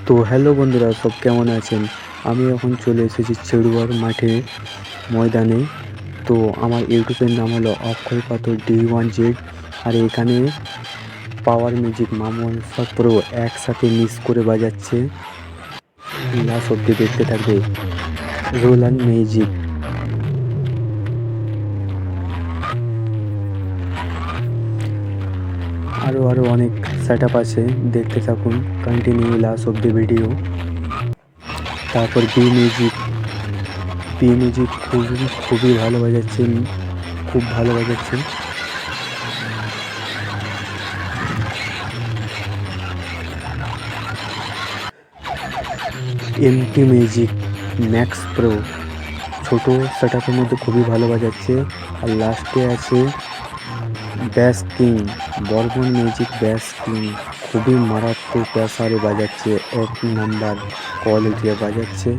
তো হ্যালো বন্ধুরা, সব কেমন আছেন? আমি এখন চলে এসেছি চেড়ুয়ার মাঠে ময়দানে। তো আমার ইউটিউবের নাম হলো অক্ষয় পাথর D1Z। আর এখানে পাওয়ার মিউজিক মামুন প্রো একসাথে মিক্স করে বাজাচ্ছে। লাস্ট অব্দি দেখতে থাকবে। রোলান মিউজিক। আরও অনেক সেট আপ আছে, দেখতে থাকুন কন্টিনিউ লাস্ট অব্দি ভিডিও। তারপর বি মিউজিক খুবই ভালো বাজাচ্ছে, খুব ভালো বাজাচ্ছে। MT মিউজিক ম্যাক্স প্রো ছোট সেট আপের মধ্যে খুবই ভালো বাজাচ্ছে। আর লাস্টে আছে ব্যাস কিং, বর্মন মিউজিক ব্যাস কিং, খুবই মারাত্মক প্রেসারে বাজাচ্ছে, এক নাম্বার কোয়ালিটি বাজাচ্ছে।